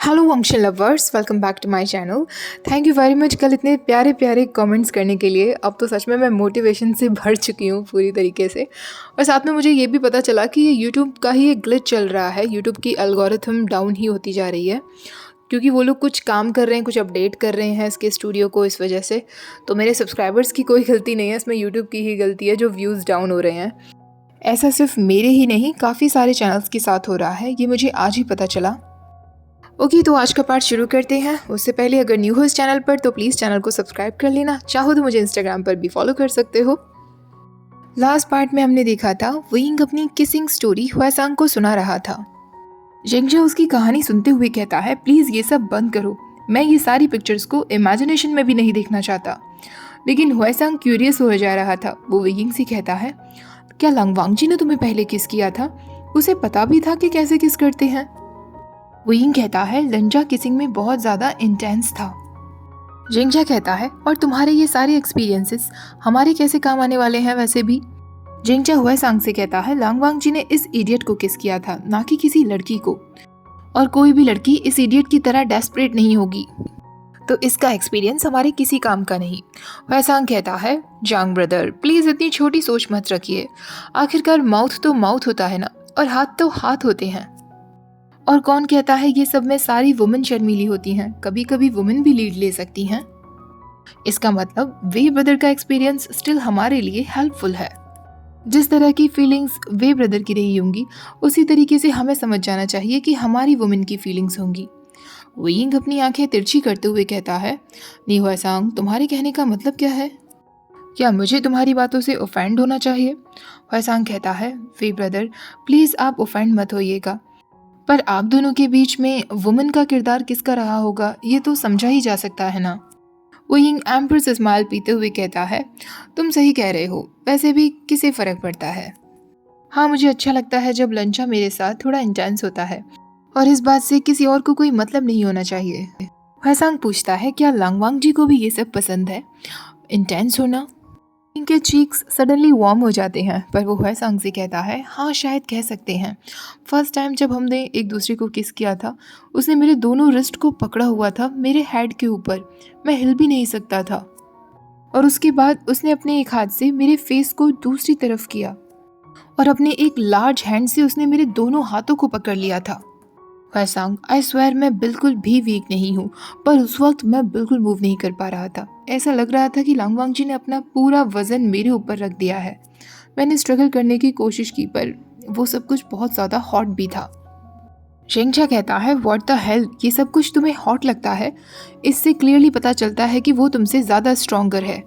Hello function lovers, welcome back to my channel. Thank you very much कल इतने प्यारे प्यारे कमेंट्स करने के लिए। अब तो सच में मैं मोटिवेशन से भर चुकी हूँ पूरी तरीके से। और साथ में मुझे ये भी पता चला कि ये यूट्यूब का ही एक ग्लिच चल रहा है। यूट्यूब की एल्गोरिथम डाउन ही होती जा रही है क्योंकि वो लोग कुछ काम कर रहे हैं, कुछ अपडेट कर रहे हैं इसके स्टूडियो को, इस वजह से। तो मेरे सब्सक्राइबर्स की कोई गलती नहीं है, इसमें यूट्यूब की ही गलती है जो व्यूज़ डाउन हो रहे हैं। ऐसा सिर्फ मेरे ही नहीं, काफ़ी सारे चैनल्स के साथ हो रहा है। ये मुझे आज ही पता चला। ओके, तो आज का पार्ट शुरू करते हैं। उससे पहले अगर न्यू हो इस चैनल पर तो प्लीज़ चैनल को सब्सक्राइब कर लेना। चाहो तो मुझे इंस्टाग्राम पर भी फॉलो कर सकते हो। लास्ट पार्ट में हमने देखा था विंग अपनी किसिंग स्टोरी ह्वेसांग को सुना रहा था। जेंगजा उसकी कहानी सुनते हुए कहता है, प्लीज़ ये सब बंद करो, मैं ये सारी पिक्चर्स को इमेजिनेशन में भी नहीं देखना चाहता। लेकिन ह्वेसांग क्यूरियस हो जा रहा था। वो विंग से कहता है, क्या लंगवांग जी ने तुम्हें पहले किस किया था? उसे पता भी था कि कैसे किस करते हैं? विंग कहता है, लंजा किसिंग में बहुत ज़्यादा इंटेंस था। जिंगजा कहता है, और तुम्हारे ये सारे एक्सपीरियंसेस हमारे कैसे काम आने वाले हैं वैसे भी? जिंगजा ह्वेसांग से कहता है, लांगवांग जी ने इस इडियट को किस किया था, ना कि किसी लड़की को। और कोई भी लड़की इस इडियट की तरह डेस्परेट नहीं होगी, तो इसका एक्सपीरियंस हमारे किसी काम का नहीं। ह्वेसांग कहता है, जांग ब्रदर प्लीज़ इतनी छोटी सोच मत रखिए। आखिरकार माउथ तो माउथ होता है ना, और हाथ तो हाथ होते हैं। और कौन कहता है ये सब में सारी वुमेन शर्मीली होती हैं? कभी कभी वुमेन भी लीड ले सकती हैं। इसका मतलब वे ब्रदर का एक्सपीरियंस स्टिल हमारे लिए हेल्पफुल है। जिस तरह की फीलिंग्स वे ब्रदर की रही होंगी, उसी तरीके से हमें समझ जाना चाहिए कि हमारी वुमेन की फीलिंग्स होंगी। विंग अपनी आंखें तिरछी करते हुए कहता है, नी ह्वेसांग, तुम्हारे कहने का मतलब क्या है? क्या मुझे तुम्हारी बातों से ऑफेंड होना चाहिए? ह्वेसांग कहता है, वे ब्रदर प्लीज़ आप ऑफेंड मत होइएगा, पर आप दोनों के बीच में वुमन का किरदार किसका रहा होगा ये तो समझा ही जा सकता है ना। विंग एम्पर से स्माइल पीते हुए कहता है, तुम सही कह रहे हो, वैसे भी किसे फ़र्क पड़ता है। हाँ, मुझे अच्छा लगता है जब लंचा मेरे साथ थोड़ा इंटेंस होता है, और इस बात से किसी और को कोई मतलब नहीं होना चाहिए। ह्वेसांग पूछता है, क्या लांगवांग जी को भी ये सब पसंद है, इंटेंस होना? इनके चीक्स सडनली वार्म हो जाते हैं, पर वो ह्वेसांग से कहता है, हाँ शायद कह सकते हैं। फर्स्ट टाइम जब हमने एक दूसरे को किस किया था, उसने मेरे दोनों रिस्ट को पकड़ा हुआ था मेरे हेड के ऊपर, मैं हिल भी नहीं सकता था। और उसके बाद उसने अपने एक हाथ से मेरे फेस को दूसरी तरफ किया, और अपने एक लार्ज हैंड से उसने मेरे दोनों हाथों को पकड़ लिया था। ह्वेसांग, आई स्वेयर मैं बिल्कुल भी वीक नहीं हूँ, पर उस वक्त मैं बिल्कुल मूव नहीं कर पा रहा था। ऐसा लग रहा था कि लांगवांग जी ने अपना पूरा वजन मेरे ऊपर रख दिया है। मैंने स्ट्रगल करने की कोशिश की, पर वो सब कुछ बहुत ज़्यादा हॉट भी था। शेंगचा कहता है, व्हाट द हेल, ये सब कुछ तुम्हें हॉट लगता है? इससे क्लियरली पता चलता है कि वो तुमसे ज़्यादा स्ट्रॉन्गर है।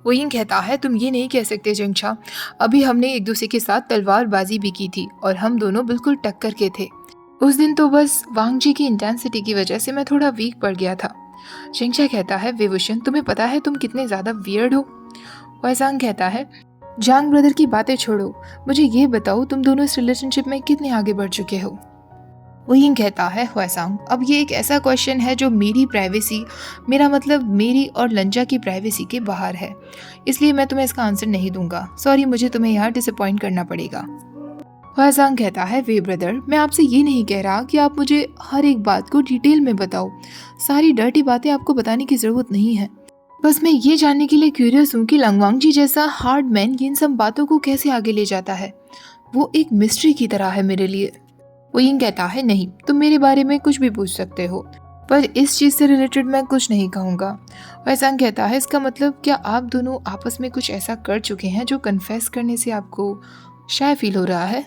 विंग कहता है, तुम ये नहीं कह सकते जेंगचा, अभी हमने एक दूसरे के साथ तलवारबाजी भी की थी और हम दोनों बिल्कुल टक्कर के थे। उस दिन तो बस वांग जी की इंटेंसिटी की वजह से मैं थोड़ा वीक पड़ गया था। शेंगचा कहता है, विवुशन तुम्हें पता है तुम कितने ज़्यादा वियर्ड हो? ह्वेसांग कहता है, जांग ब्रदर की बातें छोड़ो, मुझे ये बताओ तुम दोनों इस रिलेशनशिप में कितने आगे बढ़ चुके हो? विंग कहता है, ह्वेसांग अब ये एक ऐसा क्वेश्चन है जो मेरी प्राइवेसी, मेरा मतलब मेरी और लंजा की प्राइवेसी के बाहर है, इसलिए मैं तुम्हें इसका आंसर नहीं दूंगा। सॉरी, मुझे तुम्हें यहाँ डिसअपॉइंट करना पड़ेगा। ह्वेसांग कहता है, वे ब्रदर मैं आपसे ये नहीं कह रहा कि आप मुझे हर एक बात को डिटेल में बताओ, सारी डर्टी बातें आपको बताने की ज़रूरत नहीं है। बस मैं ये जानने के लिए क्यूरियस हूँ कि लंगवांग जी जैसा हार्ड मैन इन सब बातों को कैसे आगे ले जाता है। वो एक मिस्ट्री की तरह है मेरे लिए। विंग कहता है, नहीं, तुम मेरे बारे में कुछ भी पूछ सकते हो, पर इस चीज़ से रिलेटेड मैं कुछ नहीं कहूँगा। ह्वेसांग कहता है, इसका मतलब क्या आप दोनों आपस में कुछ ऐसा कर चुके हैं जो कन्फेस करने से आपको शाय फील हो रहा है?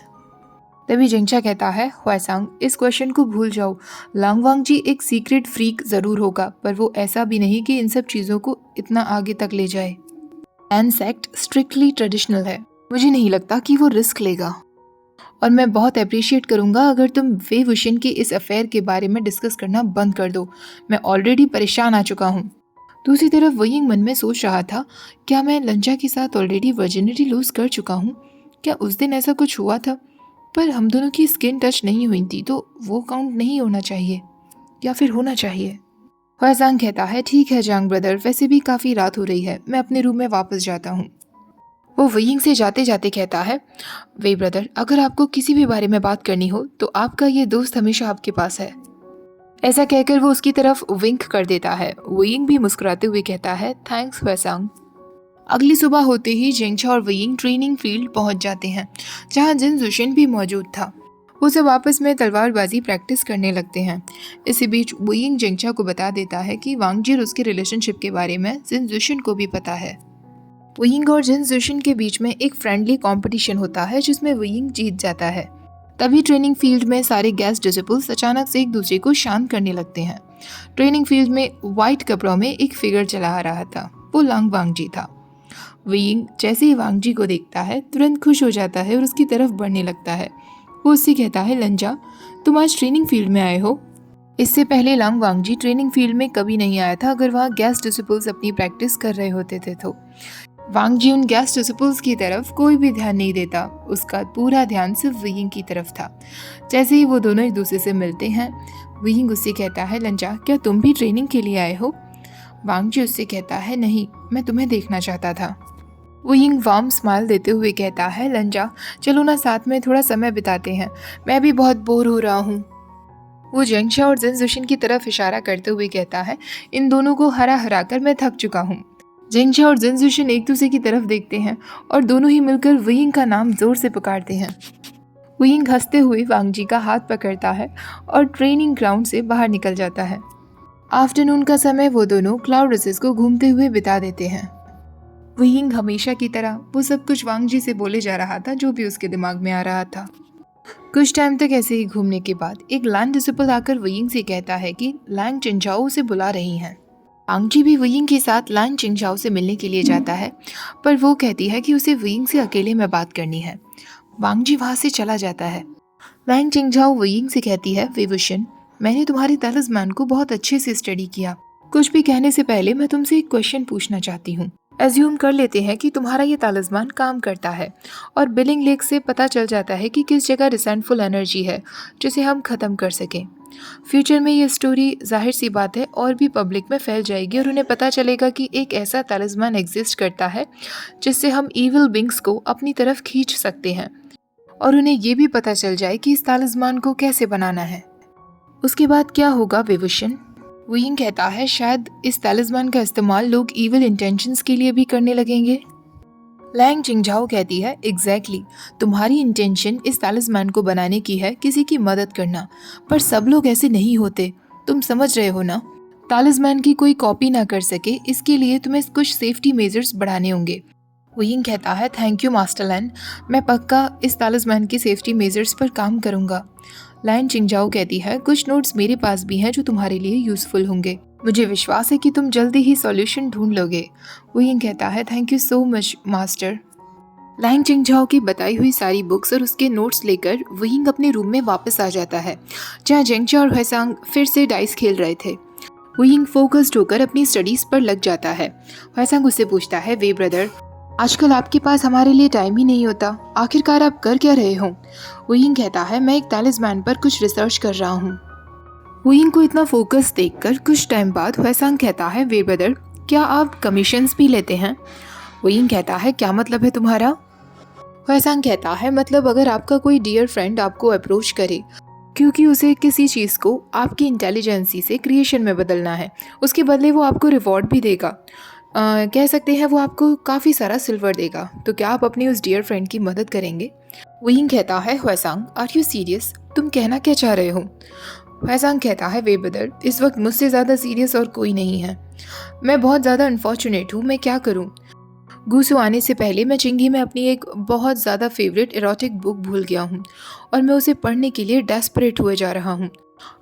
तभी जिंगचा कहता है, ह्वेसांग इस क्वेश्चन को भूल जाओ, लांगवांग जी एक सीक्रेट फ्रीक ज़रूर होगा, पर वो ऐसा भी नहीं कि इन सब चीज़ों को इतना आगे तक ले जाए। एन सेक्ट स्ट्रिक्टली ट्रेडिशनल है, मुझे नहीं लगता कि वो रिस्क लेगा, और मैं बहुत अप्रिशिएट करूँगा अगर तुम वे वुशन के इस अफेयर के बारे में डिस्कस करना बंद कर दो। मैं ऑलरेडी परेशान आ चुका हूँ। दूसरी तरफ विंग मन में सोच रहा था, क्या मैं लंजा के साथ ऑलरेडी वर्जिनिटी लूज़ कर चुका हूँ? क्या उस दिन ऐसा कुछ हुआ था? पर हम दोनों की स्किन टच नहीं हुई थी, तो वो काउंट नहीं होना चाहिए, या फिर होना चाहिए? ह्वेसांग कहता है, ठीक है जांग ब्रदर, वैसे भी काफ़ी रात हो रही है, मैं अपने रूम में वापस जाता हूँ। वो विंग से जाते जाते कहता है, वे ब्रदर अगर आपको किसी भी बारे में बात करनी हो तो आपका ये दोस्त हमेशा आपके पास है। ऐसा कहकर वो उसकी तरफ विंक कर देता है। वुयिंग भी मुस्कुराते हुए कहता है, थैंक्स हुएसांग। अगली सुबह होते ही जेंगचा और वुयिंग ट्रेनिंग फील्ड पहुंच जाते हैं, जहां जिन जुशिन भी मौजूद था। वो सब आपस में तलवारबाजी प्रैक्टिस करने लगते हैं। इसी बीच वुयिंग जेंगचा को बता देता है कि वांगजी और उसके रिलेशनशिप के बारे में जिन जुशिन को भी पता है। वुयिंग और जिन जुशिन के बीच में एक फ्रेंडली कंपटीशन होता है, जिसमें वुयिंग जीत जाता है। तभी ट्रेनिंग फील्ड में सारे गैस डिसिपल्स अचानक से एक दूसरे को शांत करने लगते हैं। ट्रेनिंग फील्ड में व्हाइट कपड़ों में एक फिगर चला आ रहा था। वो लांग वांगजी था। वुयिंग जैसे ही वांगजी को देखता है तुरंत खुश हो जाता है और उसकी तरफ बढ़ने लगता है। वो उससे कहता है, लंजा, तुम आज ट्रेनिंग फील्ड में आए हो। इससे पहले लांग वांगजी ट्रेनिंग फील्ड में कभी नहीं आया था। अगर वहाँ गैस डिसिपल्स अपनी प्रैक्टिस कर रहे होते थे तो वांगजी उन गैस डिसिपल्स की तरफ कोई भी ध्यान नहीं देता। उसका पूरा ध्यान सिर्फ वुयिंग की तरफ था। जैसे ही वो दोनों एक दूसरे से मिलते हैं, वुयिंग उससे कहता है, लंजा, क्या तुम भी ट्रेनिंग के लिए आए हो? वांगजी उससे कहता है, नहीं, मैं तुम्हें देखना चाहता था। वुयिंग वार्म स्माइल देते हुए कहता है, लंजा, चलो ना साथ में थोड़ा समय बिताते हैं, मैं भी बहुत बोर हो रहा हूँ। वो जेंगशा और जिन जुशिन की तरफ इशारा करते हुए कहता है, इन दोनों को हरा हरा कर मैं थक चुका हूँ। जेंगशा और जिन जुशिन एक दूसरे की तरफ देखते हैं और दोनों ही मिलकर वुयिंग का नाम जोर से पुकारते हैं। वुयिंग हंसते हुए वांगजी का हाथ पकड़ता है और ट्रेनिंग ग्राउंड से बाहर निकल जाता है। आफ्टरनून का समय वो दोनों क्लाउड रेसेस को घूमते हुए बिता देते हैं। वुयिंग हमेशा की तरह वो सब कुछ वांगजी से बोले जा रहा था, जो भी उसके दिमाग में आ रहा था। कुछ टाइम तक ऐसे ही घूमने के बाद एक लैंड डिसिपल आकर वुयिंग से कहता है कि लैंग चिंजाओ उसे बुला रही हैं। वांगजी भी वुयिंग के साथ लैंग चिंजाओ से मिलने के लिए जाता है, पर वो कहती है कि उसे वुयिंग से अकेले में बात करनी है। वांगजी वहां से चला जाता है। लैंग चिंजाओ वुयिंग से कहती है, वेवुशन, मैंने तुम्हारे तलिस्मान को बहुत अच्छे से स्टडी किया। कुछ भी कहने से पहले मैं तुमसे एक क्वेश्चन पूछना चाहती हूँ। एज्यूम कर लेते हैं कि तुम्हारा ये तालिस्मान काम करता है और बिलिंग लेक से पता चल जाता है कि किस जगह रिसेंटफुल एनर्जी है जिसे हम ख़त्म कर सकें। फ्यूचर में ये स्टोरी जाहिर सी बात है और भी पब्लिक में फैल जाएगी और उन्हें पता चलेगा कि एक ऐसा तालिस्मान एग्जिस्ट करता है जिससे हम ईविल बिंग्स को अपनी तरफ खींच सकते हैं, और उन्हें ये भी पता चल जाए कि इस तालिस्मान को कैसे बनाना है। उसके बाद क्या होगा विवुशन? वुयिंग कहता है, शायद इस तालिस्मान का इस्तेमाल लोग ईविल इंटेंशंस के लिए भी करने लगेंगे। लैंग चिंगझाओ कहती है, एग्जैक्टली, तुम्हारी इंटेंशन इस तालिस्मान को बनाने की है, किसी की मदद करना, पर सब लोग ऐसे नहीं होते, तुम समझ रहे हो ना। तालिस्मान की कोई कॉपी ना कर सके, इसके लिए तुम्हें कुछ सेफ्टी मेजर्स बढ़ाने होंगे। वुयिंग कहता है, थैंक यू मास्टर लैन, मैं पक्का इस तालिस्मान की सेफ्टी मेजर्स पर काम करूंगा। लैन चिंगझाओ कहती है, कुछ नोट्स मेरे पास भी हैं जो तुम्हारे लिए यूजफुल होंगे, मुझे विश्वास है कि तुम जल्दी ही सॉल्यूशन ढूंढ लोगे। वुयिंग कहता है, thank you so much master. Lang Chingzhao की बताई हुई सारी बुक्स और उसके नोट्स लेकर वुयिंग अपने रूम में वापस आ जाता है, जहाँ जेंगचा और हुएसांग फिर से डाइस खेल रहे थे। वुयिंग फोकस्ड होकर अपनी स्टडीज पर लग जाता है। हुएसांग उससे पूछता है, वे ब्रदर, आजकल आपके पास हमारे लिए टाइम ही नहीं होता, आखिरकार आप कर क्या रहे हो? वुयिंग कहता है, मैं एक तालिस्मान पर कुछ रिसर्च कर रहा हूँ। वुयिंग को इतना फोकस देखकर कुछ टाइम बाद हुएसांग कहता है, वे ब्रदर, क्या आप कमीशंस भी लेते हैं? वुयिंग कहता है, क्या मतलब है तुम्हारा? हुएसांग कहता है, मतलब अगर आपका कोई डियर फ्रेंड आपको अप्रोच करे क्योंकि उसे किसी चीज़ को आपकी इंटेलिजेंसी से क्रिएशन में बदलना है, उसके बदले वो आपको रिवॉर्ड भी देगा। कह सकते हैं वो आपको काफ़ी सारा सिल्वर देगा, तो क्या आप अपनी उस डियर फ्रेंड की मदद करेंगे? वुयिंग कहता है, हुएसांग, आर यू सीरियस? तुम कहना क्या चाह रहे हो? हुएसांग कहता है, वे ब्रदर, इस वक्त मुझसे ज़्यादा सीरियस और कोई नहीं है। मैं बहुत ज़्यादा अनफॉर्चुनेट हूँ, मैं क्या करूँ? गुसु आने से पहले मैं चिंगी में अपनी एक बहुत ज़्यादा फेवरेट एरोटिक बुक भूल गया हूँ और मैं उसे पढ़ने के लिए डेस्परेट हुए जा रहा हूँ।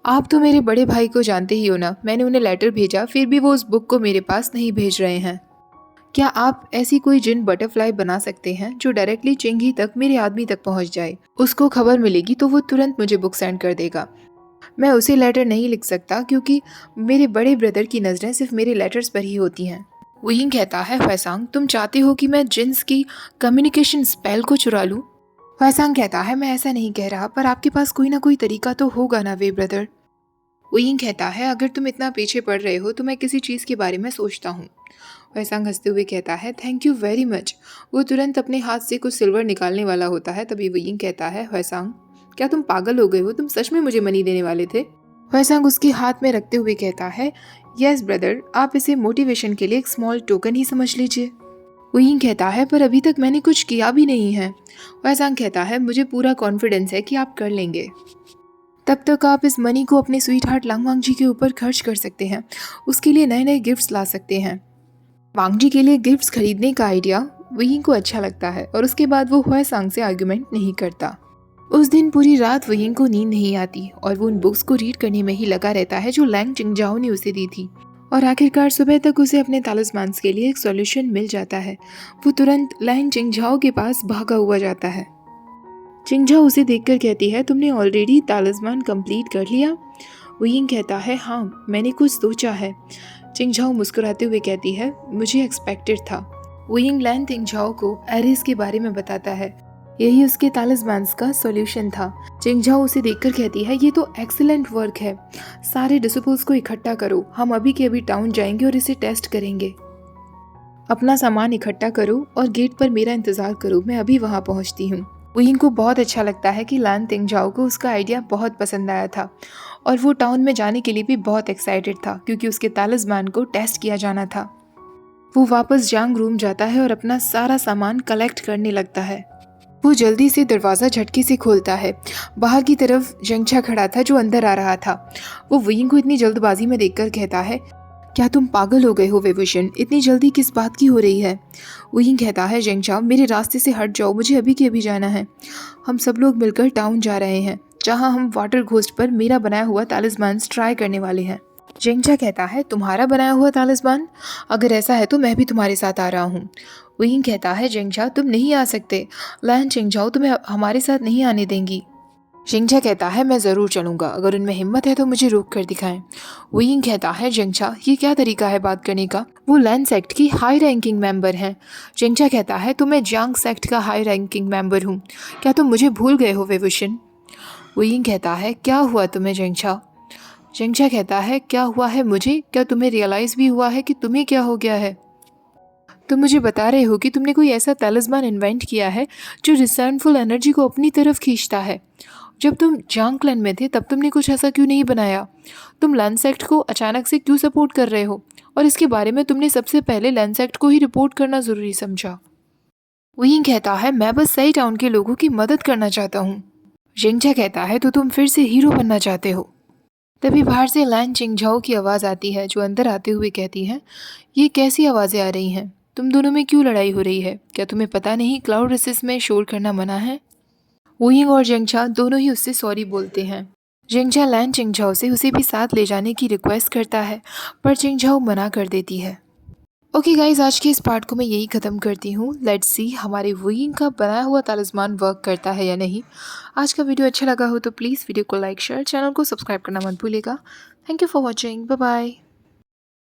आप तो मेरे बड़े भाई को जानते ही हो ना, मैंने उन्हें लेटर भेजा, फिर भी वो उस बुक को मेरे पास नहीं भेज रहे हैं। क्या आप ऐसी कोई जिन बटरफ्लाई बना सकते हैं जो डायरेक्टली चिंगी तक मेरे आदमी तक पहुंच जाए? उसको खबर मिलेगी तो वो तुरंत मुझे बुक सेंड कर देगा। मैं उसे लेटर नहीं लिख सकता क्योंकि मेरे बड़े ब्रदर की नज़रें सिर्फ मेरे लेटर्स पर ही होती हैं। वुयिंग कहता है, हुएसांग, तुम चाहते हो कि मैं जिन्स की कम्युनिकेशन स्पेल को चुरा लूँ? हुएसांग कहता है, मैं ऐसा नहीं कह रहा, पर आपके पास कोई ना कोई तरीका तो होगा ना वे ब्रदर। वुयिंग कहता है, अगर तुम इतना पीछे पड़ रहे हो तो मैं किसी चीज़ के बारे में सोचता हूँ। हुएसांग हंसते हुए कहता है, थैंक यू वेरी मच। वो तुरंत अपने हाथ से कुछ सिल्वर निकालने वाला होता है, तभी वुयिंग कहता है, हुएसांग, क्या तुम पागल हो गए हो? तुम सच में मुझे मनी देने वाले थे? हुएसांग उसके हाथ में रखते हुए कहता है, यस ब्रदर, आप इसे मोटिवेशन के लिए एक स्मॉल टोकन ही समझ लीजिए। वुयिंग कहता है, पर अभी तक मैंने कुछ किया भी नहीं है। हुएसांग कहता है, मुझे पूरा कॉन्फिडेंस है कि आप कर लेंगे। तब तक आप इस मनी को अपने स्वीट हार्ट लांग वांग जी के ऊपर खर्च कर सकते हैं, उसके लिए नए नए गिफ्ट्स ला सकते हैं। वांग जी के लिए गिफ्ट्स खरीदने का आइडिया वुयिंग को अच्छा लगता है और उसके बाद वो हुएसांग से आर्गुमेंट नहीं करता। उस दिन पूरी रात वुयिंग को नींद नहीं आती और वो उन बुक्स को रीड करने में ही लगा रहता है जो लैंग चिंगजाओ ने उसे दी थी। और आखिरकार सुबह तक उसे अपने तालिस्मान्स के लिए एक सॉल्यूशन मिल जाता है। वो तुरंत लैंग चिंगजाओ के पास भागा हुआ जाता है। चिंगजाओ उसे देखकर कहती है, तुमने ऑलरेडी तालिस्मान कंप्लीट कर लिया? वुयिंग कहता है, हाँ, मैंने कुछ सोचा है। चिंगजाओ मुस्कुराते हुए कहती है, मुझे एक्सपेक्टेड था। वुयिंग लैंग चिंगजाओ को एरिस के बारे में बताता है। यही उसके तालिस्मान्स का सॉल्यूशन था। चिंगजाओ उसे देखकर कहती है, ये तो एक्सीलेंट वर्क है। सारे डिसिपल्स को इकट्ठा करो, हम अभी के अभी टाउन जाएंगे और इसे टेस्ट करेंगे। अपना सामान इकट्ठा करो और गेट पर मेरा इंतजार करो, मैं अभी वहाँ पहुँचती हूँ। वुयिंग को बहुत अच्छा लगता है कि लैंग चिंगजाओ को उसका आइडिया बहुत पसंद आया था और वो टाउन में जाने के लिए भी बहुत एक्साइटेड था क्योंकि उसके तालिस्मान को टेस्ट किया जाना था। वो वापस जांग रूम जाता है और अपना सारा सामान कलेक्ट करने लगता है। वो जल्दी से दरवाज़ा झटके से खोलता है। बाहर की तरफ जंगछा खड़ा था जो अंदर आ रहा था। वो वुयिंग को इतनी जल्दबाजी में देखकर कहता है, क्या तुम पागल हो गए हो वेवुशन, इतनी जल्दी किस बात की हो रही है? वुयिंग कहता है, जंगछा, मेरे रास्ते से हट जाओ, मुझे अभी के अभी जाना है। हम सब लोग मिलकर टाउन जा रहे हैं जहाँ हम वाटर घोस्ट पर मेरा बनाया हुआ तालिस्मान ट्राई करने वाले हैं। जंगछा कहता है, तुम्हारा बनाया हुआ तालिस्मान? अगर ऐसा है तो मैं भी तुम्हारे साथ आ रहा हूँ। वुयिंग कहता है, जंगछा, तुम नहीं आ सकते। लैंग चिंगजाओ तुम्हें हमारे साथ नहीं आने देंगी। जंगछा कहता है, मैं ज़रूर चलूँगा, अगर उनमें हिम्मत है तो मुझे रोक कर दिखाएं। वुयिंग कहता है, जंगछा, ये क्या तरीका है बात करने का? वो लैन सेक्ट की हाई रैंकिंग मेंबर हैं। जंगछा कहता है, तो मैं जांग सेक्ट का हाई रैंकिंग मेंबर हूँ, क्या तुम मुझे भूल गए हो वेवुशन? वुयिंग कहता है, क्या हुआ तुम्हें जंगछा? जंगछा कहता है, क्या हुआ है मुझे? क्या तुम्हें रियलाइज़ भी हुआ है कि तुम्हें क्या हो गया है? तुम मुझे बता रहे हो कि तुमने कोई ऐसा तालिस्मान इन्वेंट किया है जो रिसर्नफुल एनर्जी को अपनी तरफ खींचता है। जब तुम जांग क्लैन में थे तब तुमने कुछ ऐसा क्यों नहीं बनाया? तुम लैंसेक्ट को अचानक से क्यों सपोर्ट कर रहे हो? और इसके बारे में तुमने सबसे पहले लैंसेक्ट को ही रिपोर्ट करना ज़रूरी समझा। वुयिंग कहता है, मैं बस सही टाउन के लोगों की मदद करना चाहता हूँ। जंगछा कहता है, तो तुम फिर से हीरो बनना चाहते हो? तभी बाहर से लैंग चिंगजाओ की आवाज़ आती है जो अंदर आते हुए कहती है, ये कैसी आवाज़ें आ रही हैं? तुम दोनों में क्यों लड़ाई हो रही है? क्या तुम्हें पता नहीं क्लाउड रेसिस में शोर करना मना है? वुयिंग और जंगछा दोनों ही उससे सॉरी बोलते हैं। जंगछा लैंग चिंगजाओ से उसे भी साथ ले जाने की रिक्वेस्ट करता है पर चिंगजाओ मना कर देती है। ओके गाइज, आज के इस पार्ट को मैं यही ख़त्म करती हूँ। लेट्स सी हमारे वुयिंग का बनाया हुआ तालिस्मान वर्क करता है या नहीं। आज का वीडियो अच्छा लगा हो तो प्लीज़ वीडियो को लाइक, शेयर, चैनल को सब्सक्राइब करना मत भूलिएगा। Thank you for watching. Bye bye.